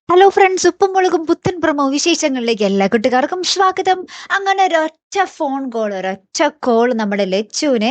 Hello friends, ഉപ്പും മുളകും പുത്തൻ പ്രമോ വിശേഷങ്ങളിലേക്ക് എല്ലാ കുട്ടികാർക്കും സ്വാഗതം. അങ്ങനെ ഒരൊറ്റ കോൾ നമ്മുടെ ലച്ചുവിനെ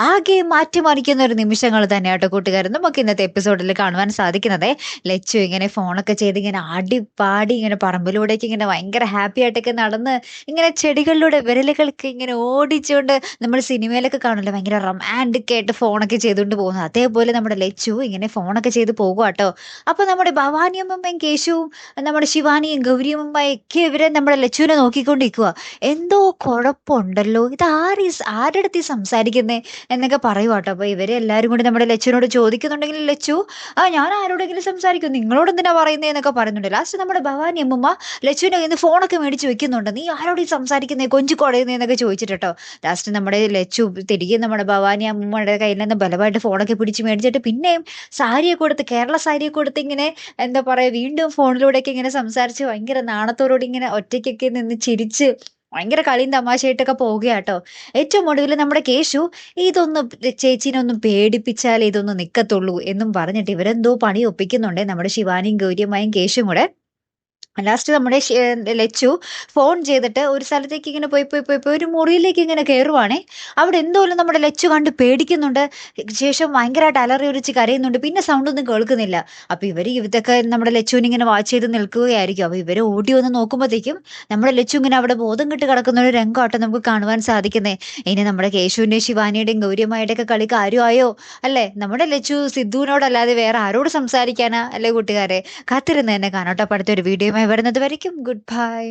ആകെ മാറ്റിമറിക്കുന്ന ഒരു നിമിഷങ്ങൾ തന്നെയാട്ടോ കൂട്ടുകാർ നമുക്ക് ഇന്നത്തെ എപ്പിസോഡിൽ കാണുവാൻ സാധിക്കുന്നത്. ലച്ചു ഇങ്ങനെ ഫോണൊക്കെ ചെയ്ത് ഇങ്ങനെ ആടിപ്പാടി ഇങ്ങനെ പറമ്പിലൂടെയൊക്കെ ഇങ്ങനെ ഭയങ്കര ഹാപ്പി ആയിട്ടൊക്കെ നടന്ന് ഇങ്ങനെ ചെടികളിലൂടെ വിരലുകൾക്ക് ഇങ്ങനെ ഓടിച്ചുകൊണ്ട് നമ്മൾ സിനിമയിലൊക്കെ കാണുമല്ലോ, ഭയങ്കര റൊമാൻറ്റിക് ആയിട്ട് ഫോണൊക്കെ ചെയ്തുകൊണ്ട് പോകുന്നത്. അതേപോലെ നമ്മുടെ ലച്ചു ഇങ്ങനെ ഫോണൊക്കെ ചെയ്ത് പോകുക കേട്ടോ. അപ്പൊ നമ്മുടെ ഭവാനിയമ്മയും കേശുവും നമ്മുടെ ശിവാനിയും ഗൗരിയമ്മയൊക്കെ ഇവരെ നമ്മുടെ ലച്ചുവിനെ നോക്കിക്കൊണ്ടിരിക്കുക. എന്തോ കുഴപ്പമുണ്ടല്ലോ, ഇത് ആരുടെ അടുത്ത് സംസാരിക്കുന്നേ എന്നൊക്കെ പറയുവാട്ടോ. അപ്പൊ ഇവരെ എല്ലാരും കൂടി നമ്മുടെ ലച്ചുവിനോട് ചോദിക്കുന്നുണ്ടെങ്കിൽ ലച്ചു ഞാൻ ആരോടെങ്കിലും സംസാരിക്കും, നിങ്ങളോട് എന്തിനാ പറയുന്നേ എന്നൊക്കെ പറയുന്നുണ്ട്. ലാസ്റ്റ് നമ്മുടെ ഭവാനി അമ്മമ്മ ലച്ചുവിന്റെ കയ്യിൽ നിന്ന് ഫോണൊക്കെ മേടിച്ച് വെക്കുന്നുണ്ട്. നീ ആരോട് ഈ സംസാരിക്കുന്നേ, കൊഞ്ചു കുടയുന്നേ എന്നൊക്കെ ചോദിച്ചിട്ടോ. ലാസ്റ്റ് നമ്മുടെ ലച്ചു തിരികെ നമ്മുടെ ഭവാനി അമ്മമ്മയുടെ കയ്യിൽ നിന്ന് ബലമായിട്ട് ഫോണൊക്കെ പിടിച്ച് മേടിച്ചിട്ട് പിന്നെയും സാരിയൊക്കെ കൊടുത്ത്, കേരള സാരിയൊക്കെ കൊടുത്ത് ഇങ്ങനെ എന്താ പറയാ, വീണ്ടും ഫോണിലൂടെയൊക്കെ ഇങ്ങനെ സംസാരിച്ച് ഭയങ്കര നാണത്തോടുകൂടി ഇങ്ങനെ ഒറ്റയ്ക്കൊക്കെ നിന്ന് ചിരിച്ച് ഭയങ്കര കളിയും തമാശയായിട്ടൊക്കെ പോവുകയാട്ടോ. ഏറ്റവും ഒടുവിൽ നമ്മുടെ കേശു ഇതൊന്നും ചേച്ചീനെ ഒന്നും പേടിപ്പിച്ചാൽ ഇതൊന്നും നിക്കത്തുള്ളൂ എന്നും പറഞ്ഞിട്ട് ഇവരെന്തോ പണി ഒപ്പിക്കുന്നുണ്ട് നമ്മുടെ ശിവാനിയും ഗൗരിയമ്മയും കേശും കൂടെ. ലാസ്റ്റ് നമ്മുടെ ലച്ചു ഫോൺ ചെയ്തിട്ട് ഒരു സ്ഥലത്തേക്ക് ഇങ്ങനെ പോയി പോയി പോയി പോയി ഒരു മുറിയിലേക്ക് ഇങ്ങനെ കയറുവാണേ. അവിടെ എന്തോലും നമ്മുടെ ലച്ചു കണ്ട് പേടിക്കുന്നുണ്ട്. ശേഷം ഭയങ്കരമായിട്ട് അലറി ഉരിച്ച് കരയുന്നുണ്ട്. പിന്നെ സൗണ്ട് ഒന്നും കേൾക്കുന്നില്ല. അപ്പൊ ഇതൊക്കെ നമ്മുടെ ലച്ചുവിനെ ഇങ്ങനെ വാച്ച് ചെയ്ത് നിൽക്കുകയായിരിക്കും. അപ്പൊ ഇവര് ഓടി വന്ന് നോക്കുമ്പോഴത്തേക്കും നമ്മുടെ ലച്ചു ഇങ്ങനെ അവിടെ ബോധം കെട്ട് കിടക്കുന്ന ഒരു രംഗമാട്ടോ നമുക്ക് കാണുവാൻ സാധിക്കുന്നേ. ഇനി നമ്മുടെ കേശുവിന്റെയും ശിവാനിയുടെയും ഗൗരിയമ്മയുടെയും ഒക്കെ കളി കാര്യമായോ അല്ലേ? നമ്മുടെ ലച്ചു സിദ്ധുവിനോടല്ലാതെ വേറെ ആരോട് സംസാരിക്കാനാ അല്ലേ കൂട്ടുകാരെ? കാത്തിരുന്ന് തന്നെ കാണാട്ടോ. അപ്പൊ അടുത്തൊരു വീഡിയോയുമായി വരുന്നത് വരയ്ക്കും ഗുഡ് ബൈ.